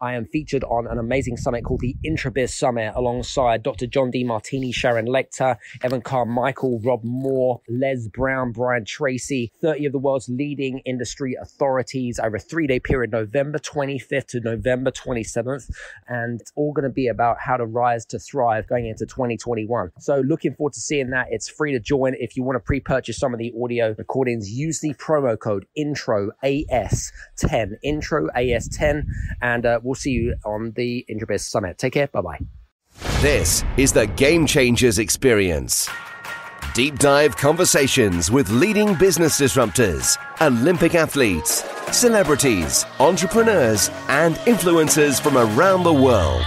I am featured on an amazing summit called the Intrabiz Summit alongside Dr. John D. Martini, Sharon Lecter, Evan Carmichael, Rob Moore, Les Brown, Brian Tracy, 30 of the world's leading industry authorities over a 3-day period, November 25th to November 27th. And it's all going to be about how to rise to thrive going into 2021. So looking forward to seeing that. It's free to join. If you want to pre-purchase some of the audio recordings, use the promo code INTROAS10, INTROAS10, and we'll see you on the Intrabiz Summit. Take care. Bye-bye. This is the Game Changers Experience. Deep dive conversations with leading business disruptors, Olympic athletes, celebrities, entrepreneurs, and influencers from around the world.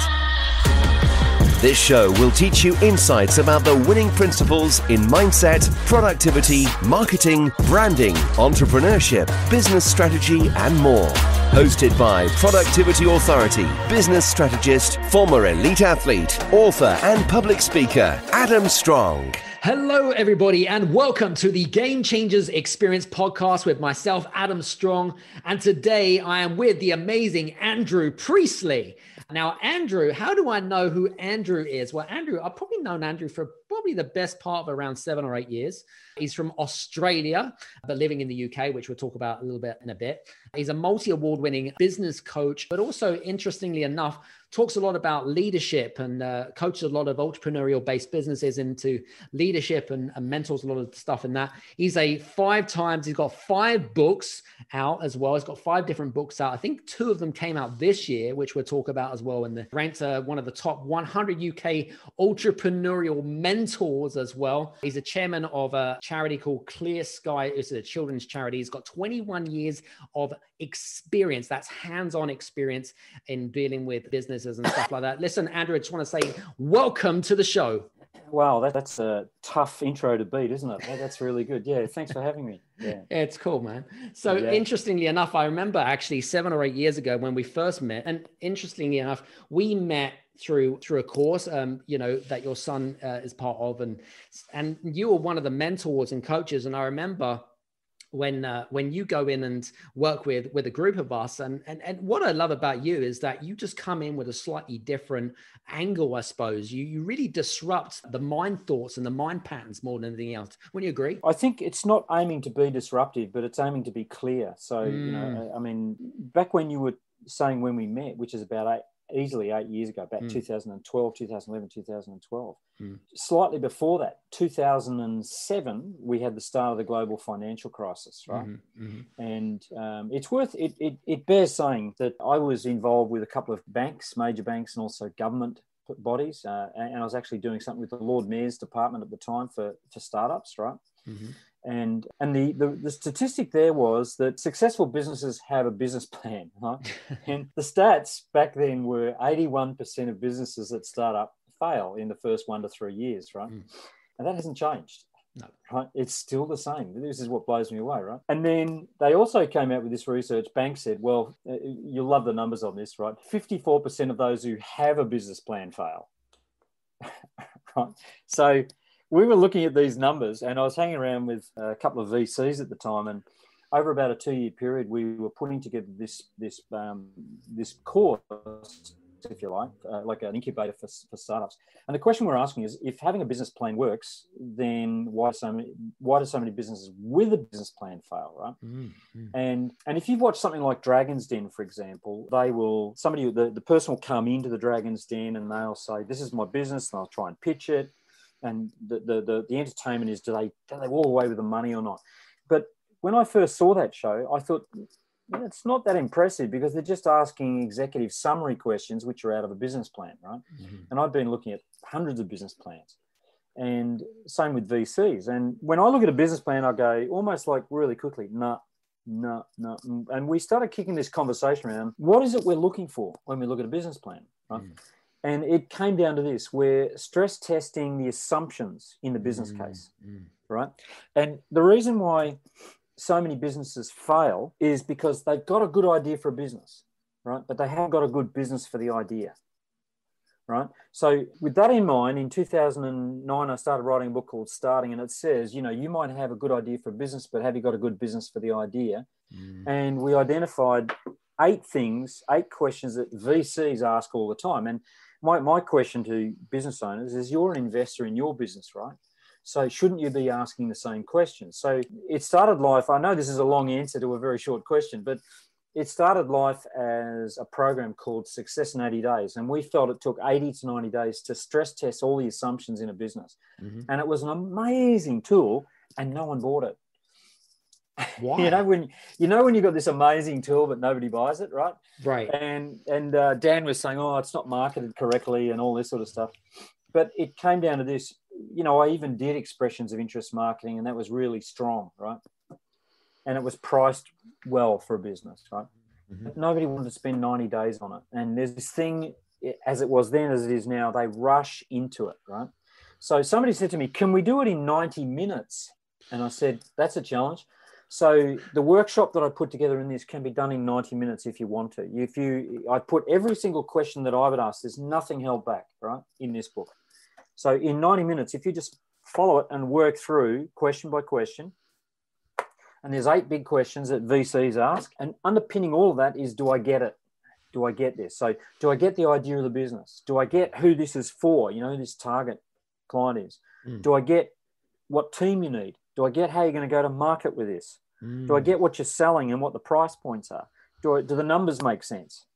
This show will teach you insights about the winning principles in mindset, productivity, marketing, branding, entrepreneurship, business strategy, and more. Hosted by Productivity Authority, business strategist, former elite athlete, author, and public speaker, Adam Strong. Hello, everybody, and welcome to the Game Changers Experience podcast with myself, Adam Strong. And today I am with the amazing Andrew Priestley. Now, Andrew, how do I know who Andrew is? Well, Andrew, I've probably known Andrew for probably the best part of around 7 or 8 years. He's from Australia, but living in the UK, which we'll talk about a little bit in a bit. He's a multi-award winning business coach, but also, interestingly enough, talks a lot about leadership and coaches a lot of entrepreneurial based businesses into leadership and mentors a lot of stuff in that. He's he's got 5 books out as well. He's got 5 different books out. I think 2 of them came out this year, which we'll talk about as well. And ranked one of the top 100 UK entrepreneurial mentors as well. He's a chairman of a charity called Clear Sky. It's a children's charity. He's got 21 years of experience. That's hands-on experience in dealing with businesses and stuff like that. Listen, Andrew, I just want to say welcome to the show. Wow, that's a tough intro to beat, isn't it? That's really good. Yeah, thanks for having me. Yeah, it's cool, man. So Interestingly enough, I remember actually 7 or 8 years ago when we first met, and interestingly enough, we met through a course, that your son is part of, and you were one of the mentors and coaches. And I remember when you go in and work with a group of us, and what I love about you is that you just come in with a slightly different angle, I suppose. You really disrupt the mind thoughts and the mind patterns more than anything else. Wouldn't you agree? I think it's not aiming to be disruptive, but it's aiming to be clear. So, back when you were saying when we met, which is about easily 8 years ago, about 2012, 2011, 2012. Slightly before that, 2007, we had the start of the global financial crisis, right? And it's worth it. It bears saying that I was involved with a couple of banks, major banks, and also government bodies, and I was actually doing something with the Lord Mayor's department at the time for startups, right? And the statistic there was that successful businesses have a business plan, right? And the stats back then were 81% of businesses that start up fail in the first 1 to 3 years, right? And that hasn't changed. No. Right? It's still the same. This is what blows me away, right? And then they also came out with this research. Banks said, well, you'll love the numbers on this, right? 54% of those who have a business plan fail. Right? So we were looking at these numbers, and I was hanging around with a couple of VCs at the time, and over about a 2-year period, we were putting together this course, if you like an incubator for startups. And the question we're asking is, if having a business plan works, then why do so many businesses with a business plan fail, right? And if you've watched something like Dragon's Den, for example, the person will come into the Dragon's Den and they'll say, this is my business, and I'll try and pitch it. And the entertainment is, do they walk away with the money or not? But when I first saw that show, I thought, it's not that impressive, because they're just asking executive summary questions, which are out of a business plan, right? And I've been looking at hundreds of business plans, and same with VCs. And when I look at a business plan, I go almost like really quickly, no. And we started kicking this conversation around, what is it we're looking for when we look at a business plan, right? And it came down to this: we're stress testing the assumptions in the business case, right? And the reason why so many businesses fail is because they've got a good idea for a business, right? But they haven't got a good business for the idea, right? So with that in mind, in 2009, I started writing a book called Starting, and it says, you might have a good idea for a business, but have you got a good business for the idea? And we identified 8 questions that VCs ask all the time. And my question to business owners is, you're an investor in your business, right? So shouldn't you be asking the same questions? So it started life, I know this is a long answer to a very short question, but it started life as a program called Success in 80 Days. And we felt it took 80 to 90 days to stress test all the assumptions in a business. Mm-hmm. And it was an amazing tool, and no one bought it. Why? when you've got this amazing tool but nobody buys it, right? Right. And Dan was saying, oh, it's not marketed correctly and all this sort of stuff. But it came down to this. I even did expressions of interest marketing, and that was really strong, right? And it was priced well for a business, right? Mm-hmm. But nobody wanted to spend 90 days on it. And there's this thing, as it was then, as it is now, they rush into it, right? So somebody said to me, can we do it in 90 minutes? And I said, that's a challenge. So the workshop that I put together in this can be done in 90 minutes if you want to. I put every single question that I would ask. There's nothing held back, right, in this book. So in 90 minutes, if you just follow it and work through question by question, and there's 8 big questions that VCs ask, and underpinning all of that is, do I get it? Do I get this? So do I get the idea of the business? Do I get who this is for? Who this target client is? Do I get what team you need? Do I get how you're going to go to market with this? Do I get what you're selling and what the price points are? Do the numbers make sense?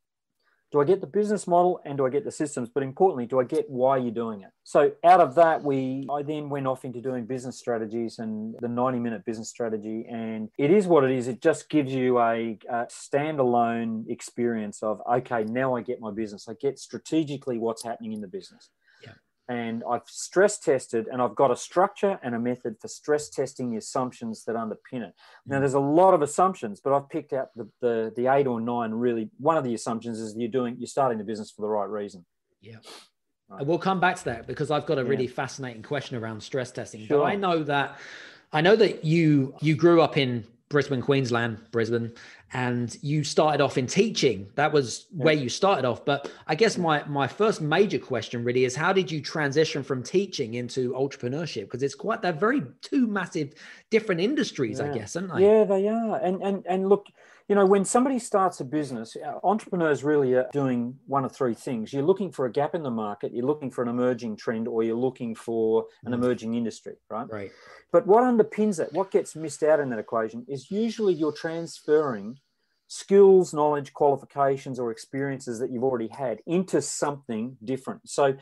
Do I get the business model, and do I get the systems? But importantly, do I get why you're doing it? So out of that, I then went off into doing business strategies and the 90-minute business strategy. And it is what it is. It just gives you a standalone experience of, okay, now I get my business. I get strategically what's happening in the business. Yeah. And I've stress tested, and I've got a structure and a method for stress testing the assumptions that underpin it. Now, there's a lot of assumptions, but I've picked out the 8 or 9 really. One of the assumptions is you're starting the business for the right reason. Yeah. Right. And we'll come back to that, because I've got a really fascinating question around stress testing. Sure. But I know that you grew up in Brisbane, and you started off in teaching. That was where you started off. But I guess my first major question really is, how did you transition from teaching into entrepreneurship? Because they're very two massive different industries, I guess, aren't they? Yeah, they are. And look, when somebody starts a business, entrepreneurs really are doing one of 3 things. You're looking for a gap in the market, you're looking for an emerging trend, or you're looking for an emerging industry, right? Right. But what underpins it, what gets missed out in that equation, is usually you're transferring skills, knowledge, qualifications, or experiences that you've already had into something different. So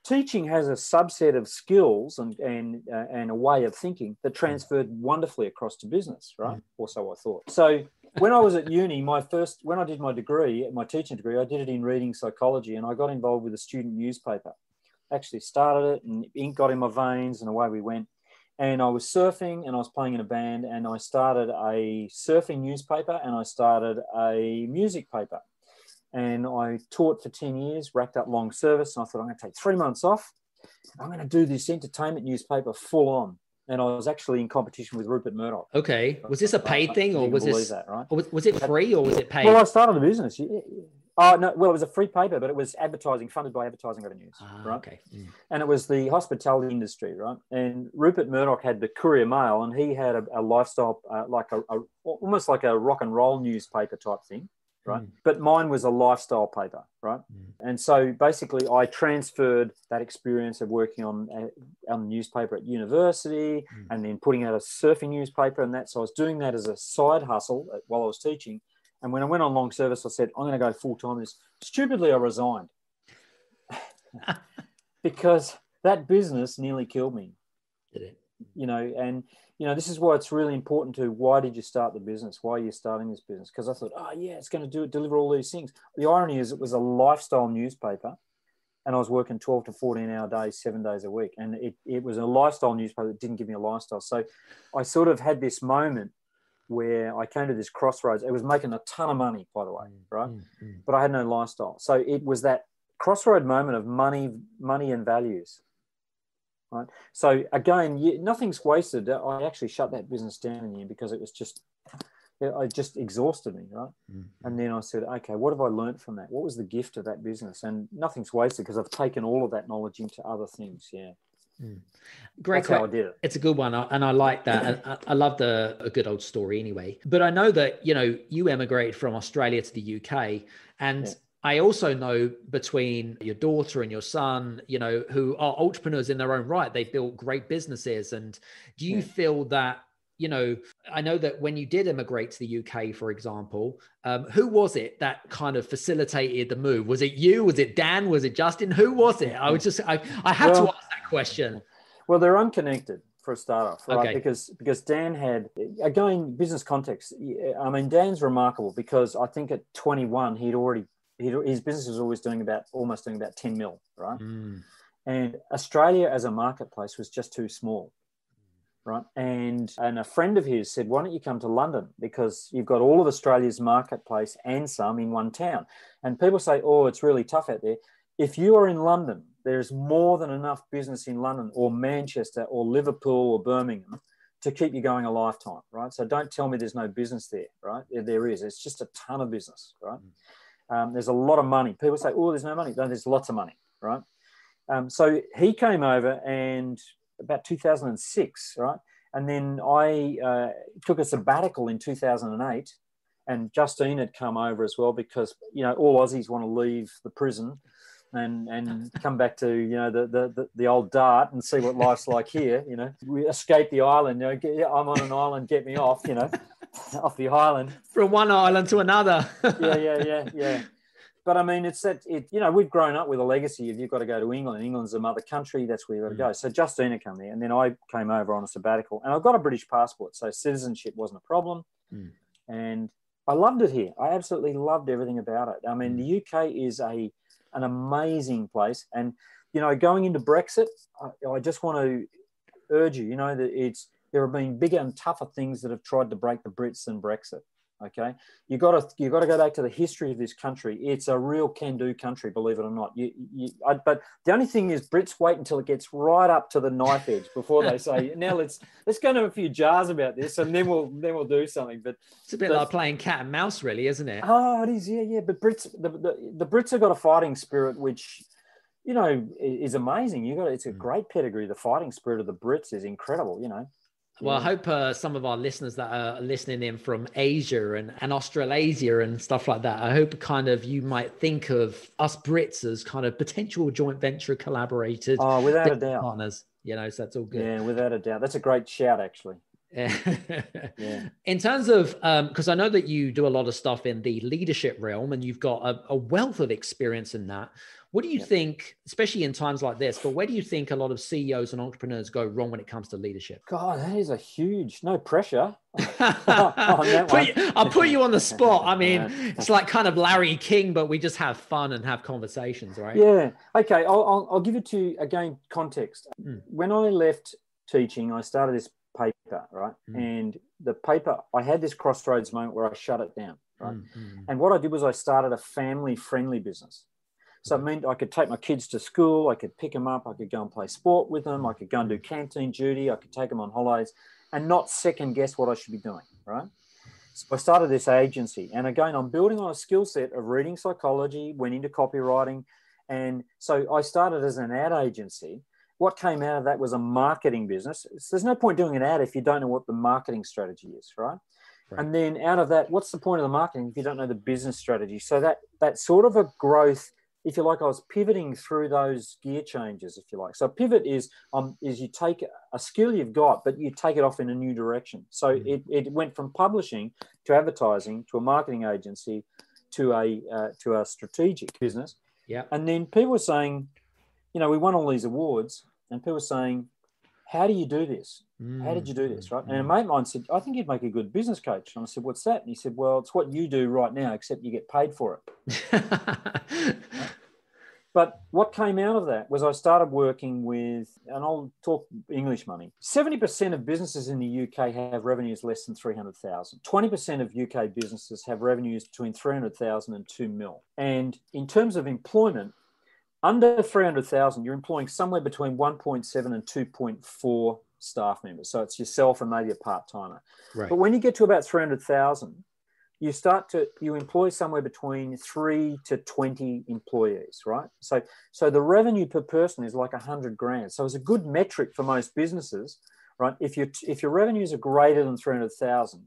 teaching has a subset of skills and a way of thinking that transferred wonderfully across to business, right? Or so I thought. So when I was at uni, when I did my degree, my teaching degree, I did it in reading psychology, and I got involved with a student newspaper. Actually started it, and ink got in my veins, and away we went. And I was surfing, and I was playing in a band, and I started a surfing newspaper, and I started a music paper. And I taught for 10 years, racked up long service, and I thought, I'm going to take 3 months off. I'm going to do this entertainment newspaper full on. And I was actually in competition with Rupert Murdoch. Okay. Was this a paid thing, or was this that, right? Was it free, or was it paid? Well, I started a business. Oh, no, well, it was a free paper, but it was advertising, funded by advertising revenues, right? Okay. And it was the hospitality industry, right? And Rupert Murdoch had the Courier Mail, and he had a lifestyle, almost like a rock and roll newspaper type thing, right? But mine was a lifestyle paper, right? And so basically I transferred that experience of working on the newspaper at university and then putting out a surfing newspaper and that. So I was doing that as a side hustle while I was teaching. And when I went on long service, I said, I'm going to go full-time. Stupidly, I resigned because that business nearly killed me. Did it? This is why it's really important why did you start the business? Why are you starting this business? Because I thought, it's going to deliver all these things. The irony is it was a lifestyle newspaper, and I was working 12 to 14-hour days, 7 days a week. And it was a lifestyle newspaper that didn't give me a lifestyle. So I sort of had this moment where I came to this crossroads. It was making a ton of money, by the way, right? But I had no lifestyle. So it was that crossroad moment of money and values, right? So again, nothing's wasted. I actually shut that business down in the end because it just exhausted me, right? And then I said, okay, what have I learned from that? What was the gift of that business? And nothing's wasted because I've taken all of that knowledge into other things, Great. That's how I did it. It's a good one. And I like that. And I love a good old story anyway. But I know that, you emigrated from Australia to the UK. And I also know between your daughter and your son, who are entrepreneurs in their own right, they built great businesses. And do you feel that, I know that when you did immigrate to the UK, for example, who was it that kind of facilitated the move? Was it you? Was it Dan? Was it Justin? Who was it? I had to ask that question. Well, they're unconnected for a start off, right? Okay. Because Dan had, again, business context. I mean, Dan's remarkable because I think at 21, his business was almost doing about 10 mil, right? And Australia as a marketplace was just too small. Right. And a friend of his said, why don't you come to London? Because you've got all of Australia's marketplace and some in one town. And people say, oh, it's really tough out there. If you are in London, there's more than enough business in London or Manchester or Liverpool or Birmingham to keep you going a lifetime. Right. So don't tell me there's no business there. Right. There is. It's just a ton of business. Right. There's a lot of money. People say, oh, there's no money. No, there's lots of money. Right. So he came over and about 2006, right? And then I took a sabbatical in 2008, and Justine had come over as well because, all Aussies want to leave the prison and come back to, the old dart and see what life's like here, We escape the island, I'm on an island, get me off, off the island. From one island to another. Yeah. But I mean, we've grown up with a legacy of you've got to go to England. England's a mother country. That's where you've got to go. So Justina came there, and then I came over on a sabbatical, and I've got a British passport, so citizenship wasn't a problem. And I loved it here. I absolutely loved everything about it. I mean, the UK is an amazing place, and going into Brexit, I just want to urge you, that there have been bigger and tougher things that have tried to break the Brits than Brexit. Okay, you got to go back to the history of this country. It's a real can-do country, believe it or not. But the only thing is, Brits wait until it gets right up to the knife edge before they say, "Now let's go and have a few jars about this, and then we'll do something." But it's a bit like playing cat and mouse, really, isn't it? Oh, it is, yeah. But the Brits have got a fighting spirit, which is amazing. It's a great pedigree. The fighting spirit of the Brits is incredible. Well, I hope some of our listeners that are listening in from Asia and Australasia and stuff like that, I hope kind of you might think of us Brits as kind of potential joint venture collaborators. Oh, without a doubt. Partners, so that's all good. Yeah, without a doubt. That's a great shout, actually. Yeah. In terms of, because I know that you do a lot of stuff in the leadership realm and you've got a wealth of experience in that. What do you think, especially in times like this, but where do you think a lot of CEOs and entrepreneurs go wrong when it comes to leadership? God, that is a huge, no pressure. I'll put you on the spot. I mean, it's like kind of Larry King, but we just have fun and have conversations, right? Yeah. Okay. I'll give it to you again, context. When I left teaching, I started this paper, right? And the paper, I had this crossroads moment where I shut it down, right? And what I did was I started a family-friendly business. So it meant I could take my kids to school, I could pick them up, I could go and play sport with them, I could go and do canteen duty, I could take them on holidays and not second guess what I should be doing, right? So I started this agency. And again, I'm building on a skill set of reading psychology, went into copywriting. And so I started as an ad agency. What came out of that was a marketing business. So there's no point doing an ad if you don't know what the marketing strategy is, right? And then out of that, what's the point of the marketing if you don't know the business strategy? So that sort of a growth, if you like, I was pivoting through those gear changes, if you like. So pivot is you take a skill you've got, but you take it off in a new direction. So it went from publishing to advertising to a marketing agency to a strategic business. Yeah. And then people were saying, we won all these awards, and people were saying, how do you do this? How did you do this, right? And a mate of mine said, I think you'd make a good business coach. And I said, what's that? And he said, well, it's what you do right now, except you get paid for it. But what came out of that was I started working with, and I'll talk English money, 70% of businesses in the UK have revenues less than 300,000. 20% of UK businesses have revenues between 300,000 and 2 mil. And in terms of employment, under 300,000, you're employing somewhere between 1.7 and 2.4 staff members. So it's yourself and maybe a part-timer. Right. But when you get to about 300,000, you employ somewhere between 3 to 20 employees, right? So the revenue per person is like 100 grand. So it's a good metric for most businesses, right? If your revenues are greater than 300,000,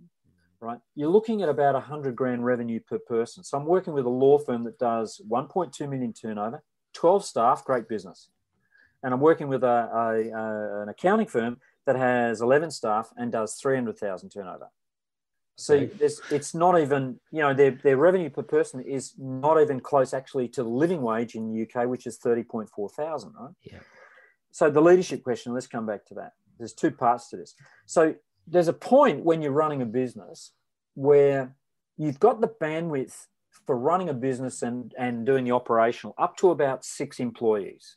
right, you're looking at about 100 grand revenue per person. So I'm working with a law firm that does 1.2 million turnover, 12 staff, great business. And I'm working with an accounting firm that has 11 staff and does 300,000 turnover. See, it's not even, their revenue per person is not even close actually to the living wage in the UK, which is 30.4 thousand, right? Yeah. So the leadership question, let's come back to that. There's two parts to this. So there's a point when you're running a business where you've got the bandwidth for running a business and doing the operational up to about 6 employees.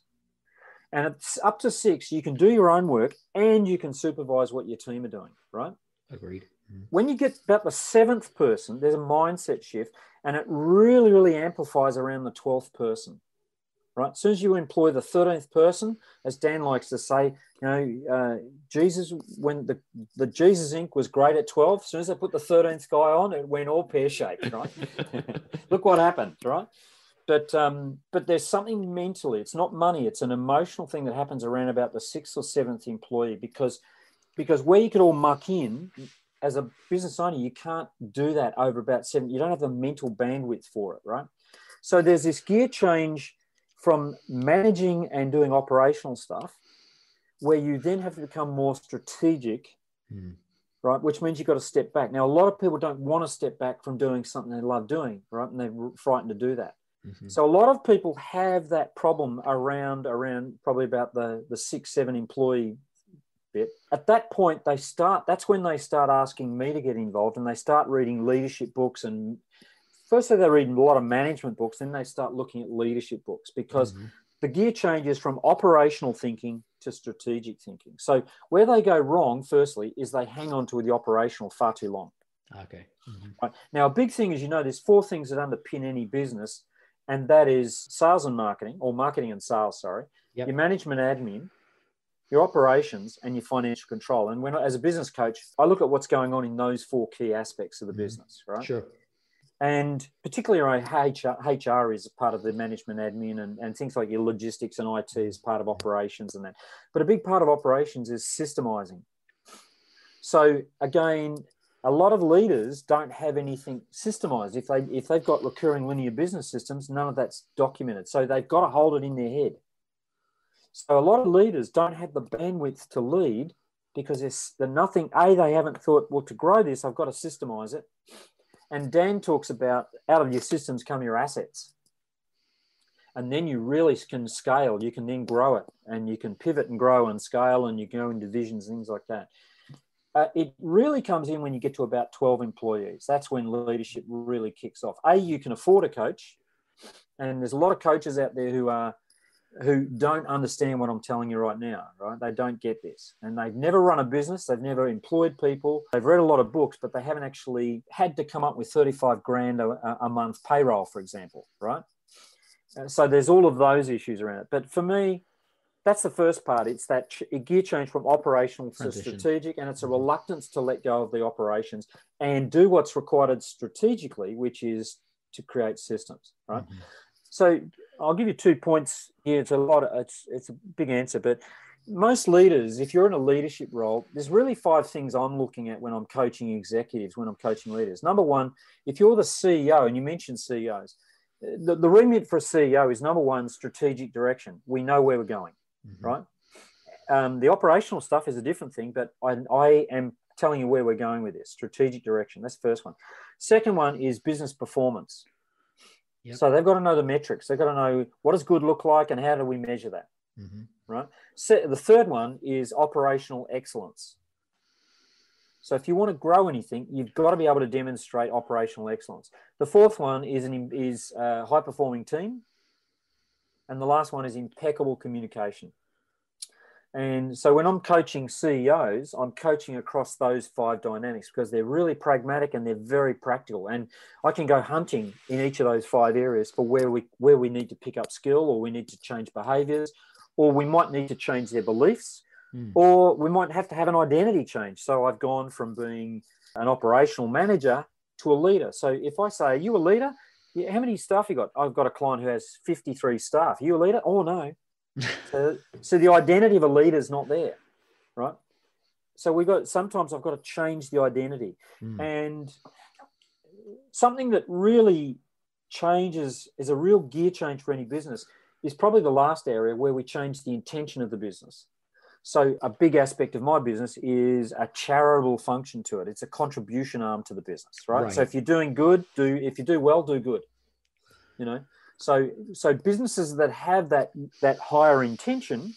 And it's up to 6, you can do your own work and you can supervise what your team are doing, right? Agreed. When you get about the 7th person, there's a mindset shift, and it really, really amplifies around the 12th person, right? As soon as you employ the 13th person, as Dan likes to say, Jesus, when the Jesus Inc. was great at 12, as soon as they put the 13th guy on, it went all pear-shaped, right? Look what happened, right? But there's something mentally, it's not money, it's an emotional thing that happens around about the 6th or 7th employee, because where you could all muck in, as a business owner, you can't do that over about 7. You don't have the mental bandwidth for it, right? So there's this gear change from managing and doing operational stuff, where you then have to become more strategic, right? Which means you've got to step back. Now, a lot of people don't want to step back from doing something they love doing, right? And they're frightened to do that. So a lot of people have that problem around probably about the 6, 7 employee bit. At that point, that's when they start asking me to get involved, and they start reading leadership books. And firstly, they read a lot of management books, then they start looking at leadership books, because the gear changes from operational thinking to strategic thinking. So where they go wrong, firstly, is they hang on to the operational far too long. Okay. Right. Now, a big thing is, there's 4 things that underpin any business, and that is sales and marketing, or marketing and sales, sorry, your management admin, your operations, and your financial control. And as a business coach, I look at what's going on in those 4 key aspects of the business, right? Sure. And particularly around HR is part of the management admin, and things like your logistics and IT is part of operations and that. But a big part of operations is systemizing. So again, a lot of leaders don't have anything systemized. If they've got recurring linear business systems, none of that's documented. So they've got to hold it in their head. So a lot of leaders don't have the bandwidth to lead, because they haven't thought, well, to grow this, I've got to systemize it. And Dan talks about out of your systems come your assets. And then you really can scale. You can then grow it, and you can pivot and grow and scale, and you go in divisions, things like that. It really comes in when you get to about 12 employees. That's when leadership really kicks off. You can afford a coach. And there's a lot of coaches out there who don't understand what I'm telling you right now, right? They don't get this. And they've never run a business. They've never employed people. They've read a lot of books, but they haven't actually had to come up with 35 grand a month payroll, for example, right? So there's all of those issues around it. But for me, that's the first part. It's that gear change from operational to strategic, and it's a reluctance to let go of the operations and do what's required strategically, which is to create systems, right? So I'll give you 2 points here. It's a big answer, but most leaders, if you're in a leadership role, there's really 5 things I'm looking at when I'm coaching executives, when I'm coaching leaders. Number 1, if you're the CEO, and you mentioned CEOs, the remit for a CEO is, number 1, strategic direction. We know where we're going, right? The operational stuff is a different thing, but I am telling you where we're going with this, strategic direction. That's the first one. Second one is business performance. So they've got to know the metrics. They've got to know, what does good look like and how do we measure that, right? So the third one is operational excellence. So if you want to grow anything, you've got to be able to demonstrate operational excellence. The fourth one is a high-performing team. And the last one is impeccable communication. And so when I'm coaching CEOs, I'm coaching across those 5 dynamics, because they're really pragmatic and they're very practical. And I can go hunting in each of those 5 areas for where we need to pick up skill, or we need to change behaviors, or we might need to change their beliefs, or we might have to have an identity change. So I've gone from being an operational manager to a leader. So if I say, are you a leader? Yeah, how many staff you got? I've got a client who has 53 staff. Are you a leader? Oh, no. So the identity of a leader is not there, right? So sometimes I've got to change the identity. And something that really changes, is a real gear change for any business, is probably the last area where we change the intention of the business. So a big aspect of my business is a charitable function to it. It's a contribution arm to the business, right? So if you're doing good, if you do well, do good. You know, so businesses that have that higher intention,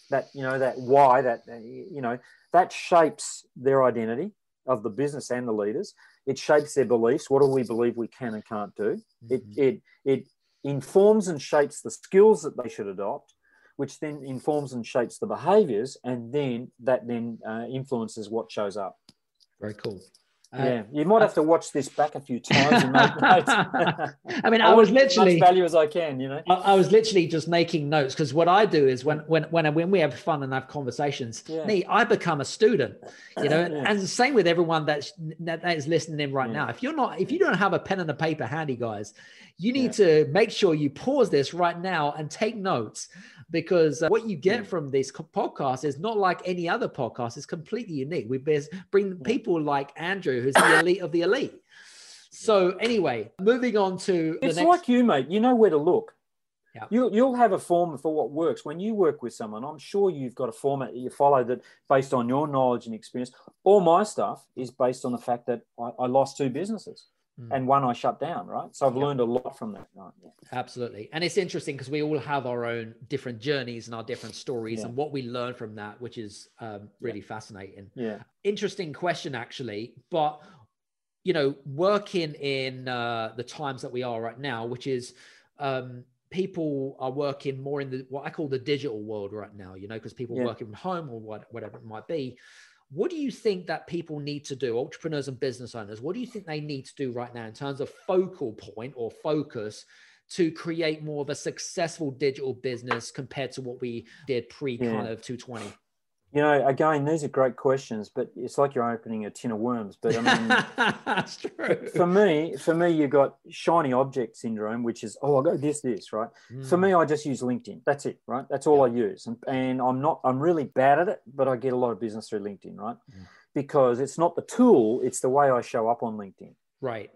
that, you know, that why, that, you know, that shapes their identity of the business and the leaders. It shapes their beliefs. What do we believe we can and can't do? It informs and shapes the skills that they should adopt, which then informs and shapes the behaviors, and then that influences what shows up. Very cool. Yeah, you might have to watch this back a few times and make notes. I mean, I was literally as much value as I can, you know. I was literally just making notes, because what I do is when we have fun and have conversations, I become a student, you know. And the same with everyone that is listening in right now. If you don't have a pen and a paper handy, guys, you need to make sure you pause this right now and take notes, because what you get from this podcast is not like any other podcast. It's completely unique. We bring people like Andrew, who's the elite of the elite. So anyway, moving on to it's like you, mate. You know where to look. Yeah. You'll have a formula for what works. When you work with someone, I'm sure you've got a format that you follow that based on your knowledge and experience. All my stuff is based on the fact that I lost 2 businesses. And one I shut down, right? So I've learned a lot from that. Right? Absolutely. And it's interesting because we all have our own different journeys and our different stories and what we learn from that, which is really fascinating. Yeah. Interesting question, actually. But, you know, working in the times that we are right now, which is people are working more in what I call the digital world right now, you know, because people are working from home or whatever it might be. What do you think that people need to do, entrepreneurs and business owners, what do you think they need to do right now in terms of focal point or focus to create more of a successful digital business compared to what we did kind of 220? You know, again, these are great questions, but it's like you're opening a tin of worms. But I mean, that's true. For me, you've got shiny object syndrome, which is, I got this, right? For me, I just use LinkedIn. That's it, right? That's all I use. And I'm really bad at it, but I get a lot of business through LinkedIn, right? Because it's not the tool, it's the way I show up on LinkedIn. Right.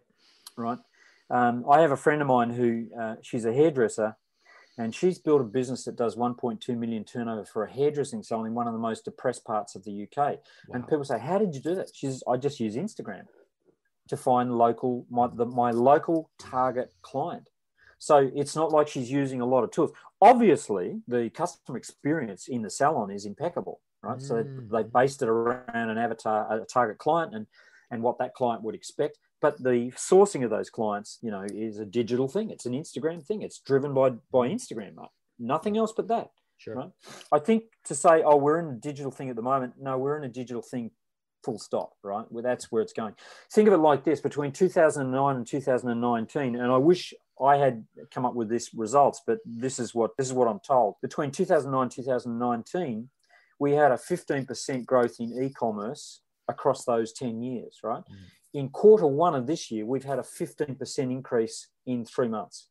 I have a friend of mine who, she's a hairdresser, and she's built a business that does 1.2 million turnover for a hairdressing salon in one of the most depressed parts of the UK. Wow. And people say, how did you do that? I just use Instagram to find my local target client. So it's not like she's using a lot of tools. Obviously, the customer experience in the salon is impeccable, right? So they based it around an avatar, a target client, and what that client would expect. But the sourcing of those clients, you know, is a digital thing. It's an Instagram thing. It's driven by Instagram, right? Nothing else but that. Sure. Right? I think to say, we're in a digital thing at the moment. No, we're in a digital thing, full stop, right? Well, that's where it's going. Think of it like this: between 2009 and 2019, and I wish I had come up with this results, but this is what I'm told. Between 2009 and 2019, we had a 15% growth in e-commerce across those 10 years, right? In quarter one of this year, we've had a 15% increase in 3 months,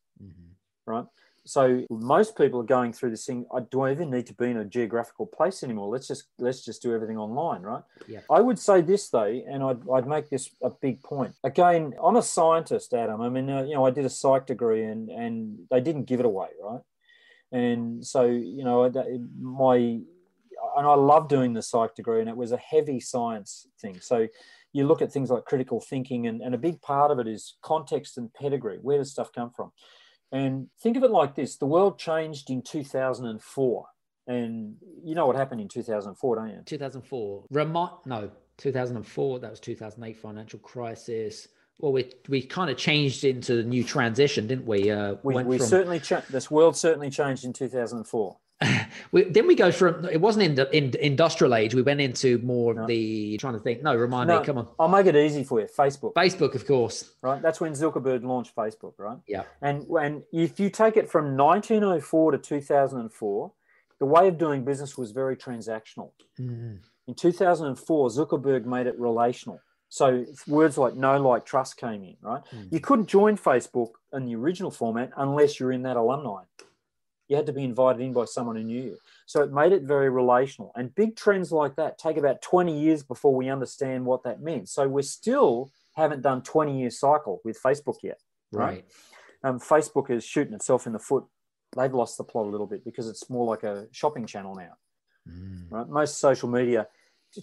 right? So most people are going through this thing. Do I even need to be in a geographical place anymore? Let's just do everything online, right? Yeah. I would say this though, and I'd make this a big point. Again, I'm a scientist, Adam. I mean, I did a psych degree, and they didn't give it away, right? And so, I love doing the psych degree, and it was a heavy science thing. So you look at things like critical thinking, and a big part of it is context and pedigree. Where does stuff come from? And think of it like this. The world changed in 2004. And you know what happened in 2004, don't you? 2004. 2004. That was 2008 financial crisis. Well, we kind of changed into the new transition, didn't we? This world certainly changed in 2004. Then we go from, it wasn't in industrial age. We went into more of the, trying to think. Remind me, come on. I'll make it easy for you. Facebook, of course. Right. That's when Zuckerberg launched Facebook, right? Yeah. And if you take it from 1904 to 2004, the way of doing business was very transactional. In 2004, Zuckerberg made it relational. So words like know, like, trust came in, right? You couldn't join Facebook in the original format unless you're in that alumni. You had to be invited in by someone who knew you. So it made it very relational. And big trends like that take about 20 years before we understand what that meant. So we still haven't done 20-year cycle with Facebook yet. Right. Facebook is shooting itself in the foot. They've lost the plot a little bit because it's more like a shopping channel now. Right? Most social media,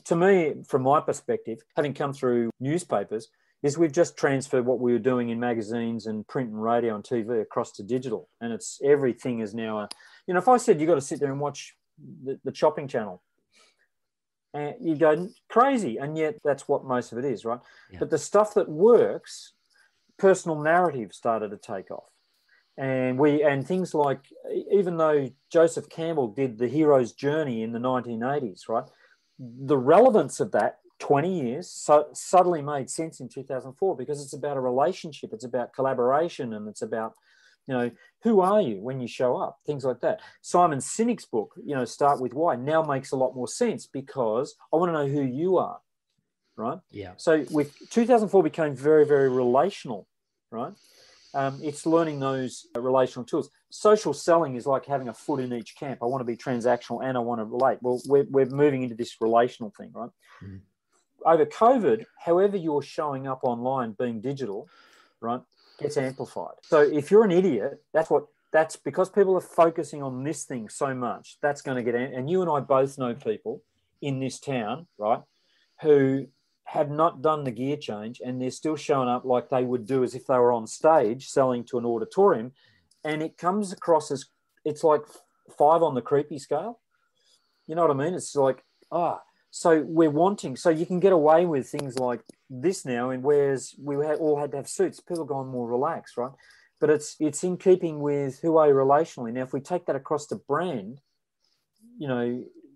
to me, from my perspective, having come through newspapers, is we've just transferred what we were doing in magazines and print and radio and TV across to digital. And it's everything is now, if I said you got to sit there and watch the shopping channel, you go crazy. And yet that's what most of it is, right? Yeah. But the stuff that works, personal narrative started to take off. And things like, even though Joseph Campbell did The Hero's Journey in the 1980s, right? The relevance of that 20 years suddenly made sense in 2004 because it's about a relationship, it's about collaboration, and it's about, who are you when you show up, things like that. Simon Sinek's book, Start With Why, now makes a lot more sense because I want to know who you are, right? Yeah. So with 2004 became very, very relational, right? It's learning those relational tools. Social selling is like having a foot in each camp. I want to be transactional and I want to relate. Well, we're moving into this relational thing, right? Over COVID, however you're showing up online, being digital, right, gets amplified. So if you're an idiot, that's because people are focusing on this thing so much. That's going to get, and you and I both know people in this town, right, who have not done the gear change and they're still showing up like they would do as if they were on stage selling to an auditorium. And it comes across as, it's like 5 on the creepy scale. You know what I mean? It's like, so we're wanting, so you can get away with things like this now, and whereas we all had to have suits, people are going more relaxed, right? But it's in keeping with who are you relationally. Now, if we take that across to brand,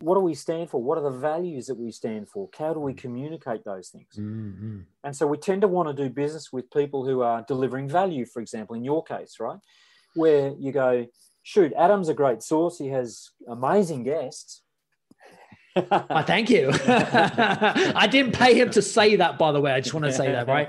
what do we stand for? What are the values that we stand for? How do we communicate those things? Mm-hmm. And so we tend to want to do business with people who are delivering value, for example, in your case, right? Where you go, shoot, Adam's a great source. He has amazing guests. Thank you. I didn't pay him to say that, by the way. I just want to say that, right?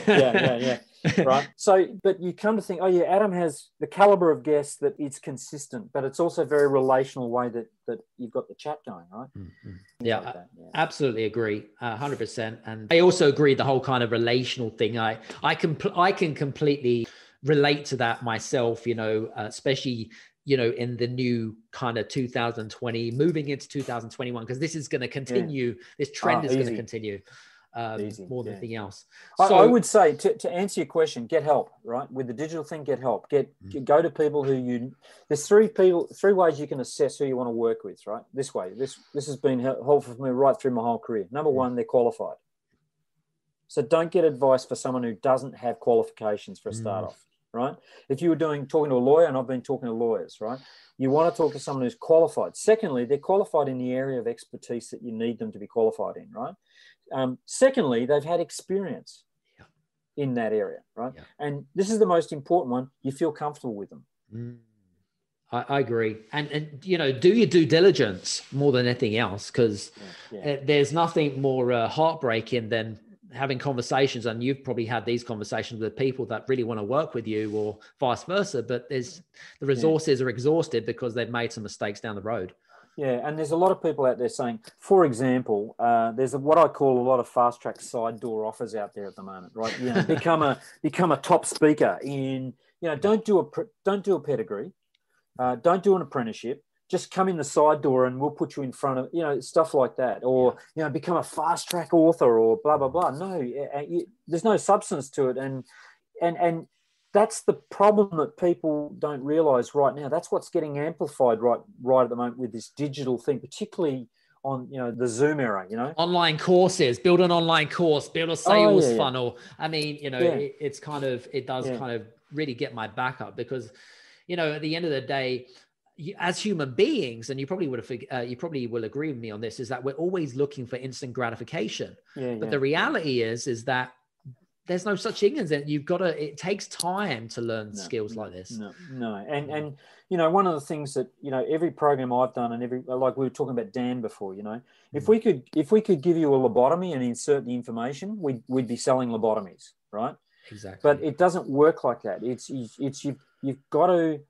Yeah. Right. So, but you come to think, Adam has the caliber of guests that it's consistent, but it's also a very relational way that you've got the chat going, right? Mm-hmm. Yeah, absolutely agree, 100%. And I also agree the whole kind of relational thing. I can completely relate to that myself, especially in the new kind of 2020, moving into 2021, because this is going to continue. Yeah. This trend is going to continue more than anything else. So I would say to answer your question, get help, right? With the digital thing, get help. Go to people who there's 3 ways you can assess who you want to work with, right? This way, this has been helpful for me right through my whole career. Number 1, they're qualified. So don't get advice for someone who doesn't have qualifications for a start off. Right? If you were talking to a lawyer, and I've been talking to lawyers, right? You want to talk to someone who's qualified. Secondly, they're qualified in the area of expertise that you need them to be qualified in, right? Secondly, they've had experience in that area, right? Yeah. And this is the most important one. You feel comfortable with them. I agree. And do your due diligence more than anything else, because there's nothing more heartbreaking than having conversations, and you've probably had these conversations with people that really want to work with you or vice versa, but the resources are exhausted because they've made some mistakes down the road. Yeah, and there's a lot of people out there saying, for example, there's what I call a lot of fast track side door offers out there at the moment, right? Become a top speaker in, don't do a pedigree, don't do an apprenticeship. Just come in the side door and we'll put you in front of, stuff like that. Or, become a fast track author or blah, blah, blah. No, there's no substance to it. And that's the problem that people don't realize right now. That's what's getting amplified right at the moment with this digital thing, particularly on, the Zoom era, Online courses, build an online course, build a sales funnel. I mean, it does kind of really get my back up because, at the end of the day, as human beings, and you probably will agree with me on this, is that we're always looking for instant gratification. But the reality is that there's no such thing as that. It takes time to learn skills like this. No. And, you know, one of the things that, you know, every program I've done and like we were talking about Dan before, you know, if we could give you a lobotomy and insert the information, we'd be selling lobotomies, right? Exactly. But it doesn't work like that. You've got to,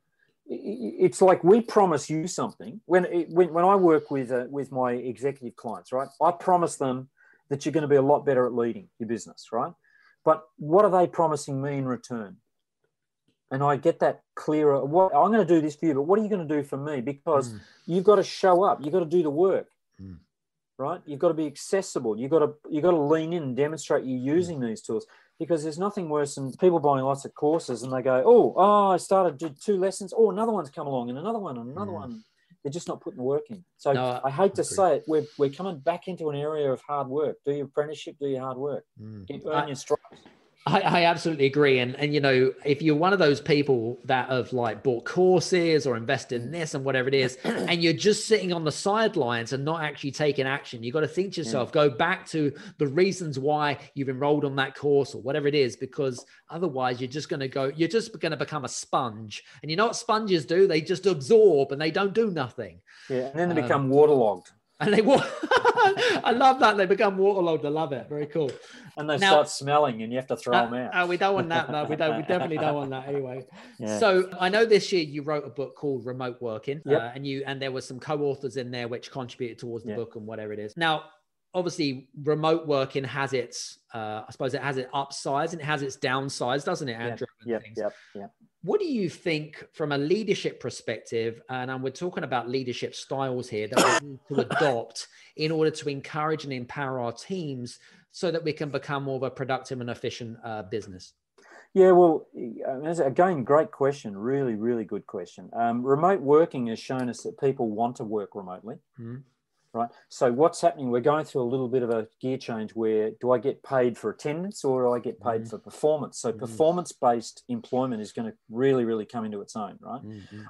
it's like we promise you something. When I work with my executive clients, right, I promise them that you're going to be a lot better at leading your business, right? But what are they promising me in return? And I get that clearer. I'm going to do this for you, but what are you going to do for me? Because you've got to show up. You've got to do the work, right? You've got to be accessible. You've got to lean in and demonstrate you're using these tools. Because there's nothing worse than people buying lots of courses and they go, I did 2 lessons. Oh, another one's come along and another one and another one. They're just not putting the work in. So no, I hate to say it, we're coming back into an area of hard work. Do your apprenticeship, do your hard work. Earn your stripes. I absolutely agree. And, you know, if you're one of those people that have like bought courses or invested in this and whatever it is, and you're just sitting on the sidelines and not actually taking action, you got to think to yourself, go back to the reasons why you've enrolled on that course or whatever it is, because otherwise you're just going to become a sponge. And you know what sponges do? They just absorb and they don't do nothing. Yeah. And then they become waterlogged. And I love that. They become waterlogged. I love it. Very cool. And they start smelling and you have to throw them out. We don't want that. No, we definitely don't want that anyway. Yeah. So I know this year you wrote a book called Remote Working, and there were some co-authors in there which contributed towards the book and whatever it is. Now, obviously remote working has its, I suppose it has its upsides and it has its downsides, doesn't it, Andrew? Yeah. What do you think from a leadership perspective, and we're talking about leadership styles here, that we need to adopt in order to encourage and empower our teams so that we can become more of a productive and efficient business? Yeah, well, again, great question. Really, really good question. Remote working has shown us that people want to work remotely. Right. So what's happening? We're going through a little bit of a gear change where do I get paid for attendance or do I get paid for performance? So performance-based employment is going to really, really come into its own, right?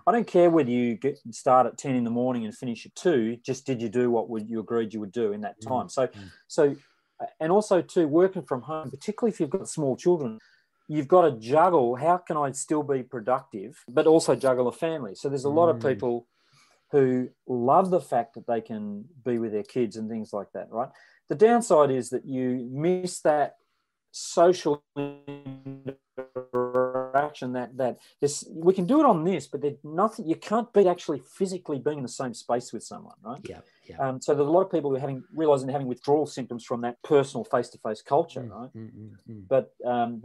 I don't care whether you start at 10 in the morning and finish at 2, just did you do what you agreed you would do in that time? So, and also too, working from home, particularly if you've got small children, you've got to juggle, how can I still be productive, but also juggle a family? So there's a lot of people who love the fact that they can be with their kids and things like that, right? The downside is that you miss that social interaction that this, we can do it on this, but there's nothing, you can't beat actually physically being in the same space with someone, right? So there's a lot of people who are realizing they're having withdrawal symptoms from that personal face-to-face culture, right? But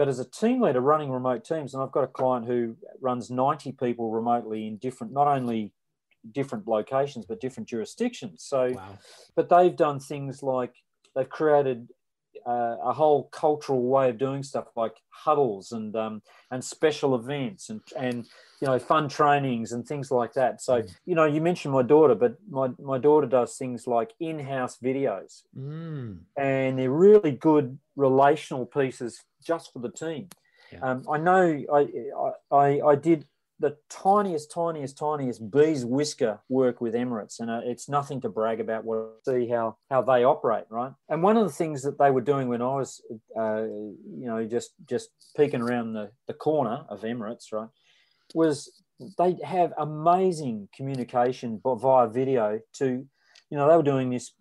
as a team leader running remote teams, and I've got a client who runs 90 people remotely in different, not only different locations but different jurisdictions. So but they've done things like they've created a whole cultural way of doing stuff like huddles and special events and you know, fun trainings and things like that. So you know, you mentioned my daughter, but my daughter does things like in-house videos and they're really good relational pieces just for the team. I know I did the tiniest bee's whisker work with Emirates, and it's nothing to brag about. See how they operate, right? And one of the things that they were doing when I was, you know, just peeking around the corner of Emirates, right, was they have amazing communication via video. To, you know, they were doing this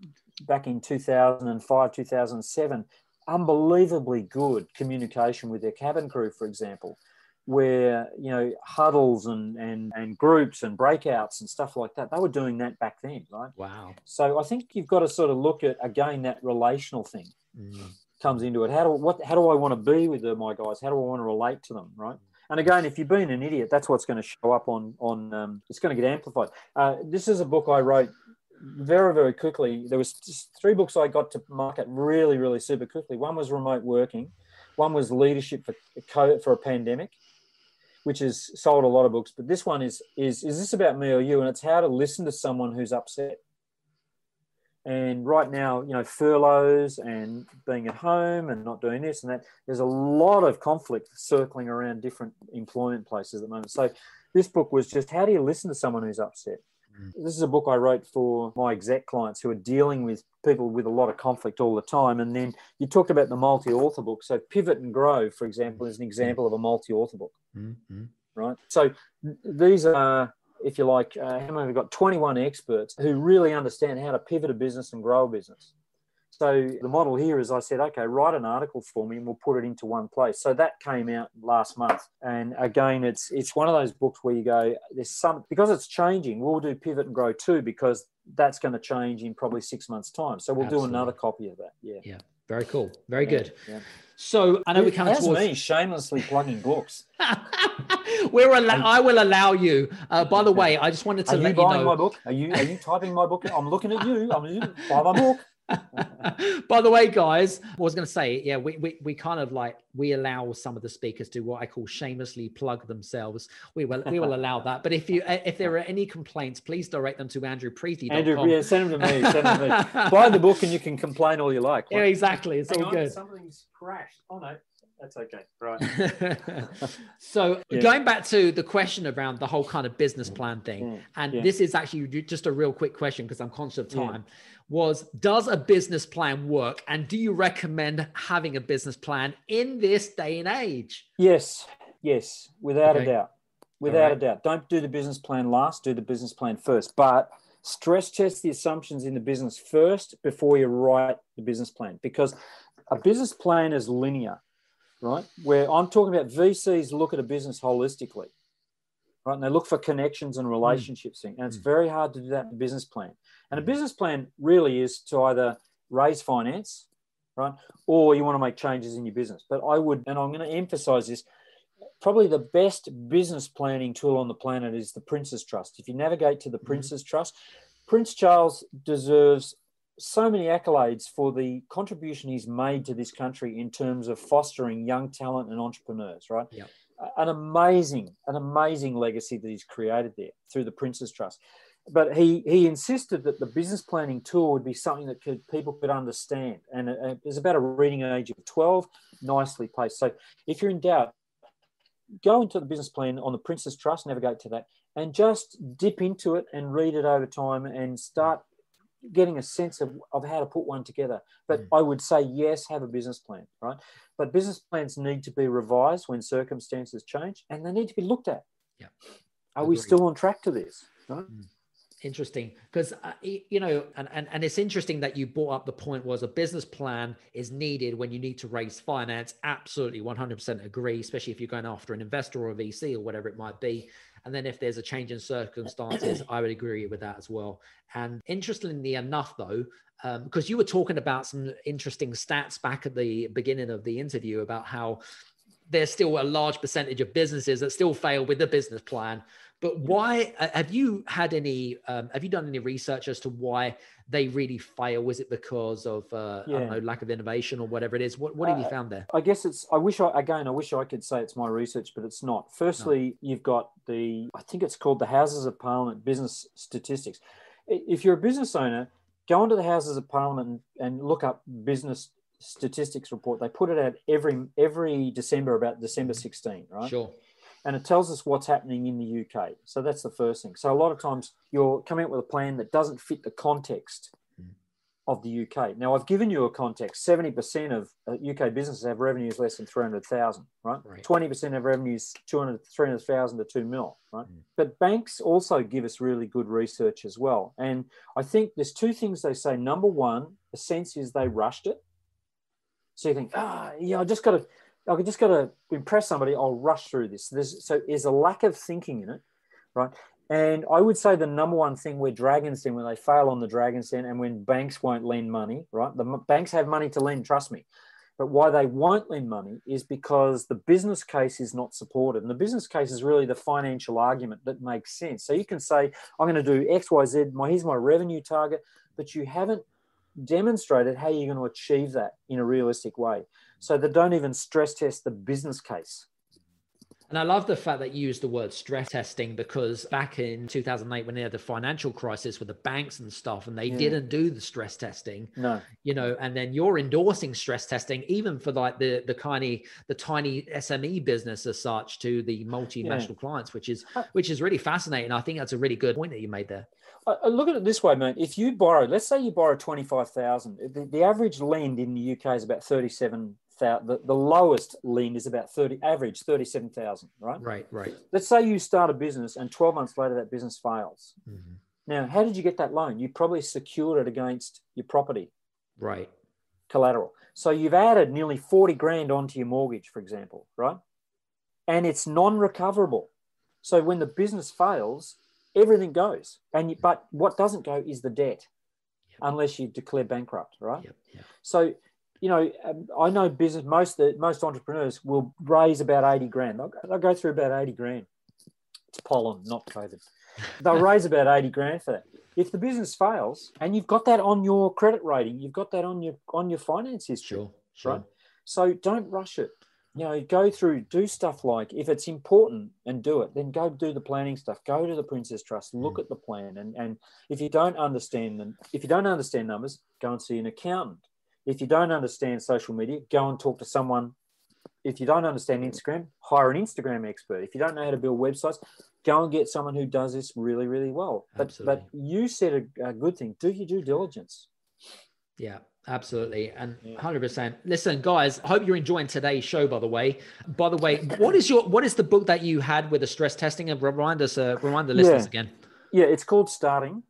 back in 2005, 2007. Unbelievably good communication with their cabin crew, for example, where, you know, huddles and groups and breakouts and stuff like that, they were doing that back then, right? Wow. So I think you've got to sort of look at, again, that relational thing comes into it. How do I want to be with my guys? How do I want to relate to them, right? And again, if you've been an idiot, that's what's going to show up on it's going to get amplified. This is a book I wrote very, very quickly. There was just 3 books I got to market really, really super quickly. One was Remote Working. One was Leadership for a Pandemic, which has sold a lot of books. But this one is this about me or you? And it's how to listen to someone who's upset. And right now, you know, furloughs and being at home and not doing this and that, there's a lot of conflict circling around different employment places at the moment. So this book was just, how do you listen to someone who's upset? This is a book I wrote for my exec clients who are dealing with people with a lot of conflict all the time. And then you talked about the multi-author book. So Pivot and Grow, for example, is an example of a multi-author book, right? So these are, if you like, how many have we got? 21 experts who really understand how to pivot a business and grow a business. So the model here is I said, okay, write an article for me and we'll put it into one place. So that came out last month. And again, it's one of those books where you go, because it's changing, we'll do Pivot and Grow 2 because that's going to change in probably 6 months' time. So we'll do another copy of that. Yeah. Very cool. Very good. Yeah. So I know we come towards me shamelessly plugging books. I will allow you. By the way, I just wanted to let you know. Are you buying my book? Are you typing my book? I'm looking at you. Buy my book. By the way, guys, I was going to say, yeah, we kind of like, we allow some of the speakers to what I call shamelessly plug themselves. We will allow that. But if there are any complaints, please direct them to andrewpriestley.com. Andrew, send them to me. Buy the book and you can complain all you like. Yeah, exactly. It's all good. Something's crashed. Oh no. That's okay. Right. So going back to the question around the whole kind of business plan thing, and this is actually just a real quick question because I'm conscious of time, does a business plan work? And do you recommend having a business plan in this day and age? Yes, without a doubt. Without a doubt. Don't do the business plan last, do the business plan first. But stress test the assumptions in the business first before you write the business plan, because a business plan is linear. Right? Where I'm talking about VCs look at a business holistically, right? And they look for connections and relationships. And it's very hard to do that in a business plan. And a business plan really is to either raise finance, right? Or you want to make changes in your business. But I would, and I'm going to emphasize this, probably the best business planning tool on the planet is the Prince's Trust. If you navigate to the Prince's Trust, Prince Charles deserves so many accolades for the contribution he's made to this country in terms of fostering young talent and entrepreneurs, right? Yeah. An amazing legacy that he's created there through the Prince's Trust. But he insisted that the business planning tool would be something that people could understand. And it was about a reading age of 12, nicely placed. So if you're in doubt, go into the business plan on the Prince's Trust, navigate to that, and just dip into it and read it over time and start getting a sense of how to put one together. But I would say, yes, have a business plan, right? But business plans need to be revised when circumstances change, and they need to be looked at. Yeah. Are we still on track to this? Right? Interesting, because and it's interesting that you brought up the point was a business plan is needed when you need to raise finance. Absolutely, 100% agree, especially if you're going after an investor or a VC or whatever it might be. And then if there's a change in circumstances, I would agree with that as well. And interestingly enough, though, because you were talking about some interesting stats back at the beginning of the interview about how there's still a large percentage of businesses that still fail with the business plan. But why have you done any research as to why they really fail? Was it because of I don't know, lack of innovation or whatever it is? What have you found there? I guess I wish I could say it's my research, but it's not. Firstly, You've got I think it's called the Houses of Parliament Business Statistics. If you're a business owner, go onto the Houses of Parliament and look up business statistics report. They put it out every December, about December 16, right? Sure. And it tells us what's happening in the UK. So that's the first thing. So a lot of times you're coming up with a plan that doesn't fit the context of the UK. Now, I've given you a context. 70% of UK businesses have revenues less than 300,000, right? 20% have revenues 300,000 to 2 mil, right? But banks also give us really good research as well. And I think there's two things they say. Number one, the sense is they rushed it. So you think, I just got to impress somebody. I'll rush through this. There's a lack of thinking in it, right? And I would say the number one thing where dragons den, when they fail on the dragons den, and when banks won't lend money, right? The banks have money to lend, trust me. But why they won't lend money is because the business case is not supported. And the business case is really the financial argument that makes sense. So you can say, I'm going to do X, Y, Z. Here's my revenue target, but you haven't demonstrated how you're going to achieve that in a realistic way. So they don't even stress test the business case. And I love the fact that you used the word stress testing, because back in 2008, when they had the financial crisis with the banks and stuff, and they didn't do the stress testing, and then you're endorsing stress testing, even for like the tiny SME business as such, to the multinational clients, which is really fascinating. I think that's a really good point that you made there. I look at it this way, mate. If you borrow, let's say you borrow 25,000, the average lend in the UK is about 37,000. The lowest lend is about average 37,000, right? Right. Let's say you start a business and 12 months later that business fails. Mm-hmm. Now, how did you get that loan? You probably secured it against your property. Right. Collateral. So you've added nearly 40 grand onto your mortgage, for example, right? And it's non-recoverable. So when the business fails, everything goes. But what doesn't go is the debt, unless you declare bankrupt, right? Yep. So, I know most entrepreneurs will raise about 80 grand. They'll go through about 80 grand. It's pollen, not COVID. They'll raise about 80 grand for that. If the business fails, and you've got that on your credit rating, you've got that on your finance history, sure. Right? So don't rush it. Go through, do stuff like, if it's important and do it, then go do the planning stuff. Go to the Princess Trust, look at the plan, and if you don't understand numbers, go and see an accountant. If you don't understand social media, go and talk to someone. If you don't understand Instagram, hire an Instagram expert. If you don't know how to build websites, go and get someone who does this really, really well. But you said a good thing. Do your due diligence. Yeah, absolutely. And 100%. Listen, guys, I hope you're enjoying today's show, by the way. What is the book that you had with the stress testing? And remind the listeners again. Yeah, it's called Starting.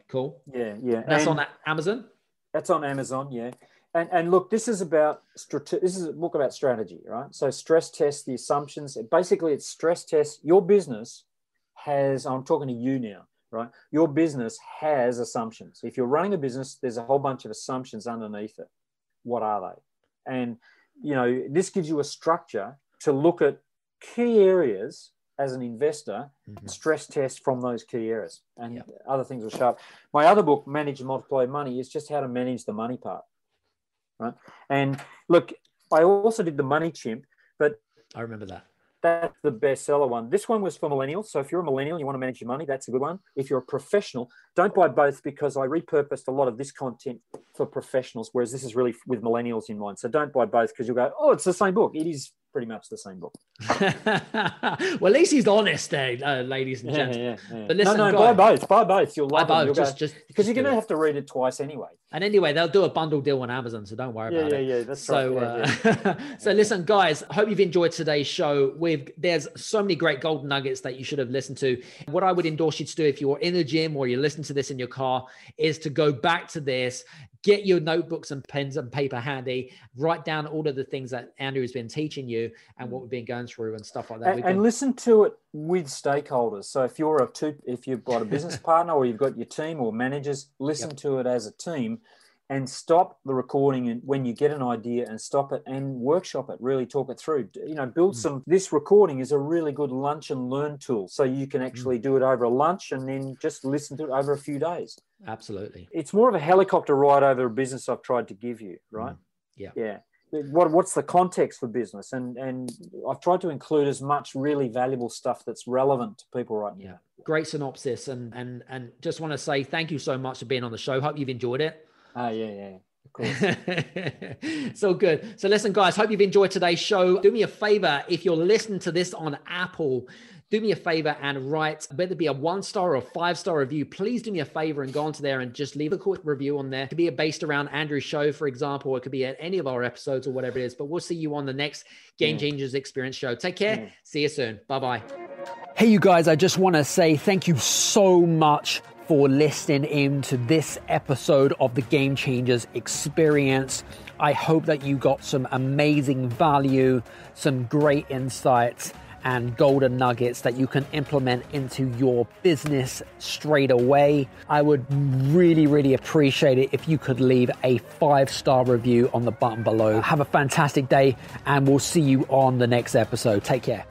Cool. Yeah. That's on Amazon? That's on Amazon, yeah. And look, this is a book about strategy, right? So stress test the assumptions. Basically, it's stress test. Your business I'm talking to you now, right? Your business has assumptions. If you're running a business, there's a whole bunch of assumptions underneath it. What are they? And, this gives you a structure to look at key areas as an investor, stress test from those key areas, and other things will show up. My other book, Manage and Multiply Money, is just how to manage the money part, right? And look, I also did the Money Chimp, but I remember that. That's the bestseller one. This one was for millennials. So if you're a millennial, you want to manage your money, that's a good one. If you're a professional, don't buy both, because I repurposed a lot of this content for professionals, whereas this is really with millennials in mind. So don't buy both, because you'll go, oh, it's the same book. It is pretty much the same book. Well, at least he's honest, ladies and gentlemen. Yeah. But listen, buy both. You'll love it. Because you're going to have to read it twice anyway. And anyway, they'll do a bundle deal on Amazon, so don't worry about it. Yeah, that's right. So listen, guys, I hope you've enjoyed today's show. There's so many great golden nuggets that you should have listened to. What I would endorse you to do, if you're in the gym or you're listening to this in your car, is to go back to this, get your notebooks and pens and paper handy, write down all of the things that Andrew has been teaching you and what we've been going through and stuff like that. And listen to it with stakeholders. So if you've got a business partner, or you've got your team or managers, listen to it as a team, and stop the recording and when you get an idea, and stop it and workshop it, really talk it through. Build this recording is a really good lunch and learn tool. So you can actually do it over a lunch and then just listen to it over a few days. Absolutely. It's more of a helicopter ride over a business I've tried to give you, right? Yeah. What's the context for business? And I've tried to include as much really valuable stuff that's relevant to people right now. Yeah. Great synopsis. And just want to say thank you so much for being on the show. Hope you've enjoyed it. Yeah. Of course. So good. So listen, guys, hope you've enjoyed today's show. Do me a favor, if you're listening to this on Apple, do me a favor and write, whether it be a 1-star or a 5-star review, please do me a favor and go onto there and just leave a quick review on there. It could be based around Andrew's show, for example, or it could be at any of our episodes or whatever it is, but we'll see you on the next Game Changers Experience show. Take care. See you soon. Bye-bye. Hey, you guys, I just want to say thank you so much for listening in to this episode of the Game Changers Experience. I hope that you got some amazing value, some great insights, and golden nuggets that you can implement into your business straight away. I would really, really appreciate it if you could leave a 5-star review on the button below. Have a fantastic day, and we'll see you on the next episode. Take care.